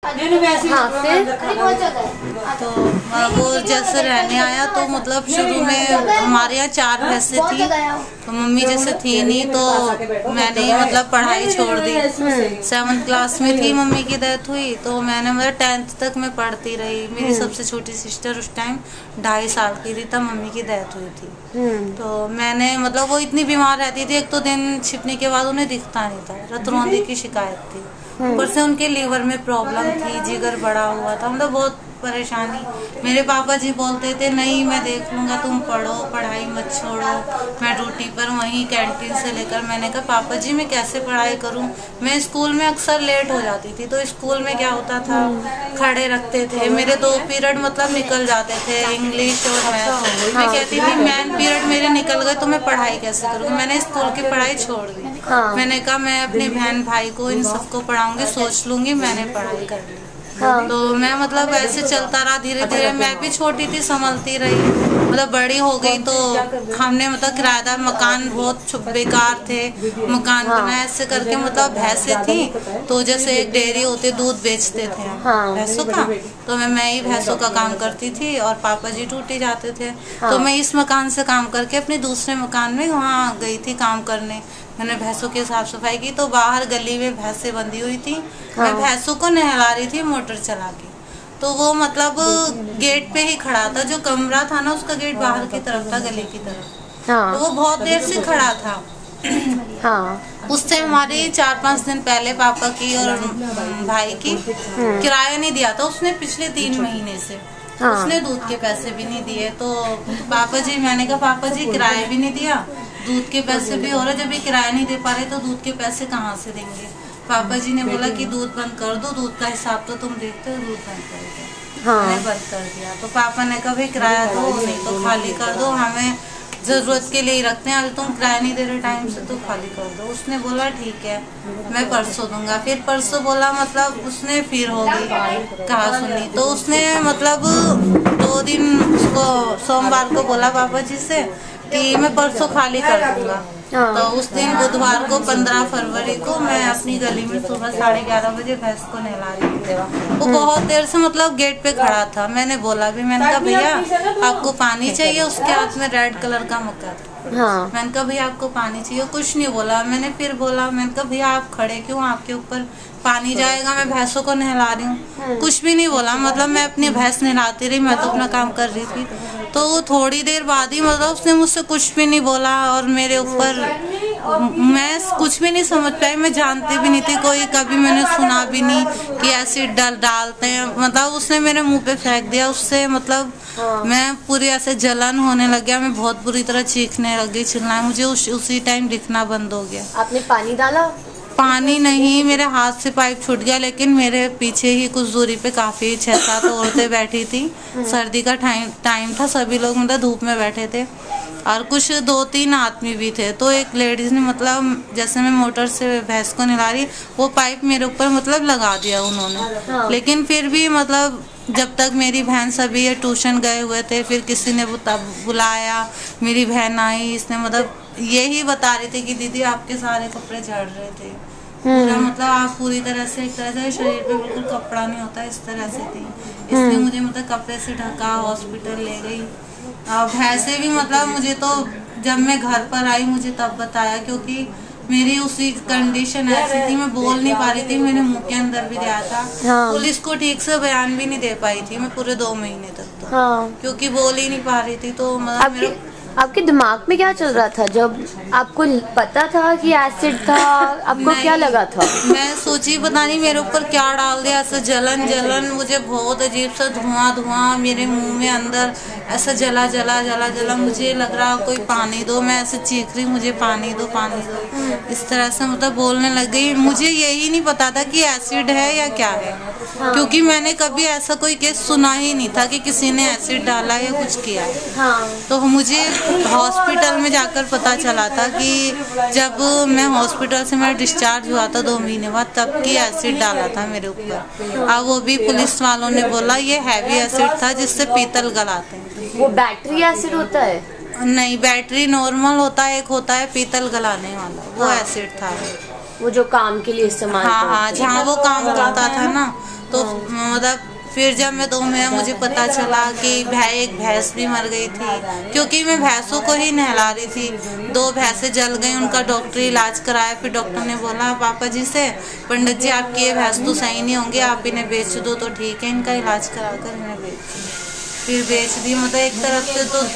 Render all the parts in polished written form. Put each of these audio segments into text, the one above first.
हाँ फिर तो वो जैसे रहने आया तो मतलब शुरू में हमारे यहाँ 4 भैंसें थी, तो मम्मी जैसे थी नहीं तो मैंने मतलब पढ़ाई छोड़ दी। 7th क्लास में थी मम्मी की डेथ हुई, तो मैंने मतलब 10th तक मैं पढ़ती रही। मेरी सबसे छोटी सिस्टर उस टाइम 2.5 साल की थी, तब मम्मी की डेथ हुई थी। तो मैंने मतलब वो इतनी बीमार रहती थी, एक तो दिन छिपने के बाद उन्हें दिखता नहीं था, रतौंधी की शिकायत थी, ऊपर से उनके लीवर में प्रॉब्लम थी, जिगर बड़ा हुआ था, मतलब बहुत परेशानी। मेरे पापा जी बोलते थे नहीं मैं देख लूंगा, तुम पढ़ो, पढ़ाई मत छोड़ो। मैं ड्यूटी पर वहीं कैंटीन से लेकर, मैंने कहा पापा जी मैं कैसे पढ़ाई करूं, मैं स्कूल में अक्सर लेट हो जाती थी। तो स्कूल में क्या होता था, खड़े रखते थे, मेरे 2 पीरियड मतलब निकल जाते थे, इंग्लिश और मैथ। मैं कहती थी मेन पीरियड मेरे निकल गए तो मैं पढ़ाई कैसे करूँगी। मैंने स्कूल की पढ़ाई छोड़ दी। मैंने कहा मैं अपने बहन भाई को इन सबको पढ़ाऊंगी, सोच लूंगी, मैंने पढ़ाई कर ली। तो मैं मतलब ऐसे चलता रहा, धीरे धीरे मैं भी छोटी थी संभलती रही, मतलब बड़ी हो गई तो हमने मतलब किराएदार मकान बहुत बेकार थे, मकान बनाया ऐसे करके, मतलब भैंसें थी तो जैसे एक डेयरी होते दूध बेचते थे भैंसों का, तो मैं ही भैंसों का काम करती थी और पापा जी ड्यूटी जाते थे। तो मैं इस मकान से काम करके अपने दूसरे मकान में वहाँ गई थी काम करने। मैंने भैंसों की साफ सफाई की, तो बाहर गली में भैंसें बंधी हुई थी, मैं भैंसों को नहला रही थी मोटर चला के। तो वो मतलब गेट पे ही खड़ा था, जो कमरा था ना उसका गेट बाहर की तरफ था, गली की तरफ। तो वो बहुत देर से खड़ा था। उससे हमारे 4-5 दिन पहले पापा की और भाई की किराया नहीं दिया था उसने, पिछले 3 महीने से उसने दूध के पैसे भी नहीं दिए। तो पापा जी, मैंने कहा पापा जी किराया भी नहीं दिया, दूध के पैसे भी हो रहे, जब भी किराया नहीं दे पा रहे तो दूध के पैसे कहाँ से देंगे। पापा जी ने बोला कि दूध बंद कर दो, दूध का हिसाब तो तुम देखते हो, दूध बंद कर दिया। मैंने बंद कर दिया। तो पापा ने कहा भाई किराया दो, नहीं तो खाली कर दो, हमें जरूरत के लिए ही रखते हैं, अगर तुम किराया नहीं दे रहे टाइम से तो खाली कर दो। उसने बोला ठीक है मैं परसों दूंगा। फिर परसों बोला, मतलब उसने फिर होगी कहा सुनी, तो उसने मतलब 2 दिन उसको सोमवार को बोला पापा जी से कि मैं परसों खाली कर दूंगा। तो उस दिन बुधवार को 15 फरवरी को मैं अपनी गली में सुबह 11:30 बजे भैंस को नहला रही थी। वो बहुत देर से मतलब गेट पे खड़ा था। मैंने बोला भी, मैंने कहा भैया आपको पानी चाहिए, उसके हाथ में रेड कलर का मग्गा था। मैंने कहा भैया आपको पानी चाहिए, कुछ नहीं बोला। मैंने फिर बोला, मैंने कहा भैया आप खड़े क्यों, आपके ऊपर पानी जाएगा, मैं भैंसों को नहला रही हूँ। कुछ भी नहीं बोला, मतलब मैं अपनी भैंस नहलाती रही, मैं तो अपना काम कर रही थी। तो थोड़ी देर बाद ही मतलब उसने मुझसे कुछ भी नहीं बोला और मेरे ऊपर, मैं कुछ भी नहीं समझ पाई, मैं जानती भी नहीं थी, कोई कभी मैंने सुना भी नहीं कि एसिड डालते हैं। मतलब उसने मेरे मुंह पे फेंक दिया, उससे मतलब मैं पूरी ऐसे जलन होने लग गया, मैं बहुत बुरी तरह चीखने लगी, चिल्लाने, मुझे उसी टाइम दिखना बंद हो गया। आपने पानी डाला? पानी नहीं, मेरे हाथ से पाइप छूट गया, लेकिन मेरे पीछे ही कुछ दूरी पे काफी 6-7 औरतें बैठी थी। सर्दी का टाइम था, सभी लोग मतलब धूप में बैठे थे और कुछ 2-3 आदमी भी थे। तो एक लेडीज ने मतलब जैसे मैं मोटर से भैंस को नहला रही, वो पाइप मेरे ऊपर मतलब लगा दिया उन्होंने। लेकिन फिर भी मतलब जब तक मेरी बहन सभी ये ट्यूशन गए हुए थे, फिर किसी ने बुलाया, मेरी बहन आई, इसने मतलब यही बता रही थी कि दीदी आपके सारे कपड़े झड़ रहे थे पूरा, मतलब आप पूरी तरह से, एक तरह से शरीर पे बिल्कुल कपड़ा नहीं होता इस तरह से थी। इसने मुझे मतलब कपड़े से ढका, हॉस्पिटल ले गई। भैंसे भी मतलब मुझे तो जब मैं घर पर आई मुझे तब बताया, क्योंकि मेरी उसी कंडीशन ऐसी थी, मैं बोल नहीं पा रही थी, मेरे मुंह के अंदर भी गया था। पुलिस को ठीक से बयान भी नहीं दे पाई थी मैं पूरे 2 महीने तक तो, क्योंकि बोल ही नहीं पा रही थी। तो मतलब आपके दिमाग में क्या चल रहा था जब आपको पता था कि एसिड था? आपको क्या लगा था? मैं सोची पता नहीं मेरे ऊपर क्या डाल दिया, ऐसा जलन, मुझे बहुत अजीब सा धुआं मेरे मुंह में अंदर ऐसा जला, मुझे लग रहा कोई पानी दो, मैं ऐसे चीख रही मुझे पानी दो, इस तरह से मतलब बोलने लग गई। मुझे यही नहीं पता था कि एसिड है या क्या है, क्योंकि मैंने कभी ऐसा कोई केस सुना ही नहीं था कि किसी ने एसिड डाला या कुछ किया है। तो मुझे हॉस्पिटल में जाकर पता चला था कि जब मैं हॉस्पिटल से मैं डिस्चार्ज हुआ था 2 महीने बाद, तब की एसिड डाला था मेरे ऊपर। अब वो भी पुलिस वालों ने बोला ये हैवी एसिड था जिससे पीतल गलाते हैं। वो बैटरी एसिड होता है? नहीं, बैटरी नॉर्मल होता है, एक होता है पीतल गलाने वाला, वो एसिड था। वो जो काम के लिए इस्तेमाल हाँ, जहाँ वो काम करता था ना तो मतलब फिर जब मैं 2 महीना मुझे पता चला कि एक भैंस भी मर गई थी, क्योंकि मैं भैंसों को ही नहला रही थी। 2 भैंसें जल गई, उनका डॉक्टरी इलाज कराया। फिर डॉक्टर ने बोला पापा जी से, पंडित जी आपकी ये भैंस तो सही नहीं होंगे, आप इन्हें बेच दो तो ठीक है, इनका इलाज करा कर इन्हें बेच दो। फिर बेच दी। मतलब एक तरफ से तो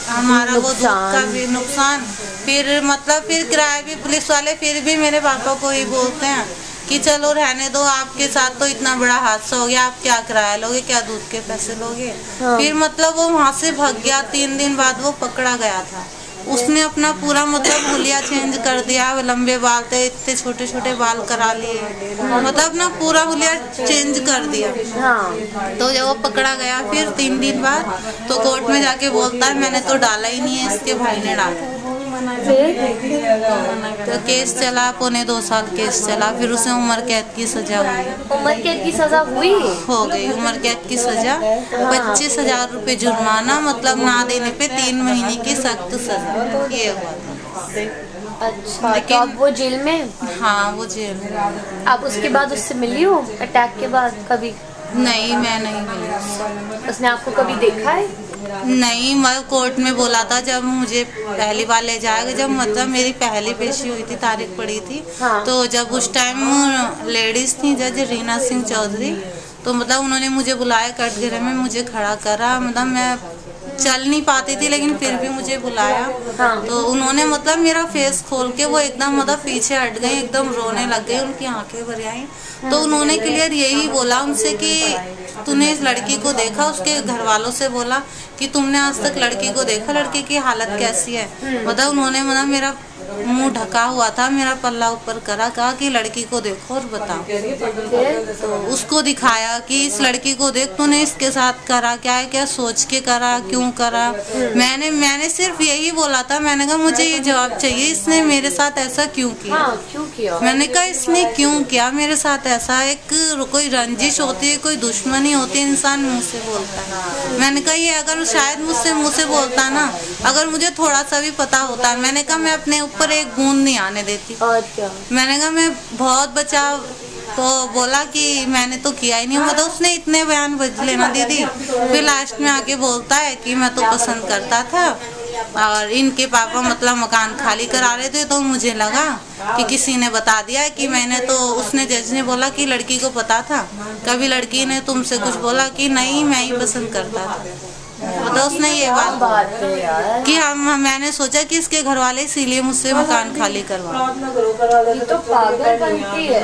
हमारा वो दूध का भी नुकसान, फिर मतलब फिर किराया भी पुलिस वाले फिर भी मेरे पापा को ही बोलते हैं कि चलो रहने दो, आपके साथ तो इतना बड़ा हादसा हो गया, आप क्या किराया लोगे, क्या दूध के पैसे लोगे। हाँ। फिर मतलब वो वहाँ से भाग गया। 3 दिन बाद वो पकड़ा गया था। उसने अपना पूरा मतलब हुलिया चेंज कर दिया, लंबे बाल थे, इतने छोटे छोटे बाल करा लिए, मतलब ना पूरा हुलिया चेंज कर दिया। हाँ। तो जब वो पकड़ा गया फिर 3 दिन बाद, तो कोर्ट में जाके बोलता है मैंने तो डाला ही नहीं है, इसके भाई ने डाला। तो केस चला, 1.25 साल केस चला। फिर उसे उम्र कैद की सजा हुई। उम्र कैद की सजा हुई? हो गई उम्र कैद की सजा। 25,000 रुपए जुर्माना, मतलब ना देने पे 3 महीने की सख्त सजा, ये हुआ था। अच्छा, तो अब वो जेल में? हाँ, वो जेल में। आप उसके बाद उससे मिली हो अटैक के बाद कभी? नहीं, मैं नहीं मिली। उसने आपको कभी देखा है? नहीं, मैं कोर्ट में बोला था जब मुझे पहली बार ले जाएगा, जब मतलब मेरी पहली पेशी हुई थी, तारीख पड़ी थी। हाँ। तो जब उस टाइम लेडीज थी जज रीना सिंह चौधरी, तो मतलब उन्होंने मुझे बुलाया कटघरे में, मुझे खड़ा करा। मतलब मैं चल नहीं पाती थी लेकिन फिर भी मुझे बुलाया। हाँ। तो उन्होंने मतलब मेरा फेस खोल के वो एकदम मतलब पीछे हट गई, एकदम रोने लग गई, उनकी आंखें भर आई। तो उन्होंने क्लियर यही बोला उनसे कि तूने इस लड़की को देखा? उसके घर वालों से बोला कि तुमने आज तक लड़की को देखा, लड़की की हालत कैसी है? मतलब उन्होंने मतलब मेरा मुंह ढका हुआ था, मेरा पल्ला ऊपर करा, कहा कि लड़की को देखो और बताओ। तो उसको दिखाया कि इस लड़की को देख, तूने इसके साथ करा क्या है, क्या सोच के करा, क्यों करा? मैंने सिर्फ यही बोला था। मैंने कहा मुझे ये जवाब चाहिए, इसने मेरे साथ ऐसा क्यों किया? हाँ, क्यों किया? मैंने कहा इसने क्यों किया मेरे साथ ऐसा? एक कोई रंजिश होती है, कोई दुश्मनी होती है, इंसान मुँह से बोलता है। मैंने कहा ये अगर शायद मुझसे मुँह से बोलता ना, अगर मुझे थोड़ा सा भी पता होता, मैंने कहा मैं अपने पर एक बूंद नहीं आने देती। अच्छा। मैंने कहा मैं बहुत बचाव, तो बोला कि मैंने तो किया ही नहीं। मतलब उसने इतने बयान बज लेना दीदी। फिर लास्ट में आके बोलता है कि मैं तो पसंद करता था और इनके पापा मतलब मकान खाली करा रहे थे, तो मुझे लगा कि किसी ने बता दिया कि मैंने तो। उसने जज ने बोला कि लड़की को पता था? कभी लड़की ने तुमसे कुछ बोला कि नहीं मैं ही पसंद करता था? तो उसने ये बात कि मैंने सोचा कि इसके घर वाले इसीलिए मुझसे मकान खाली करवा। तो पागल बनती है।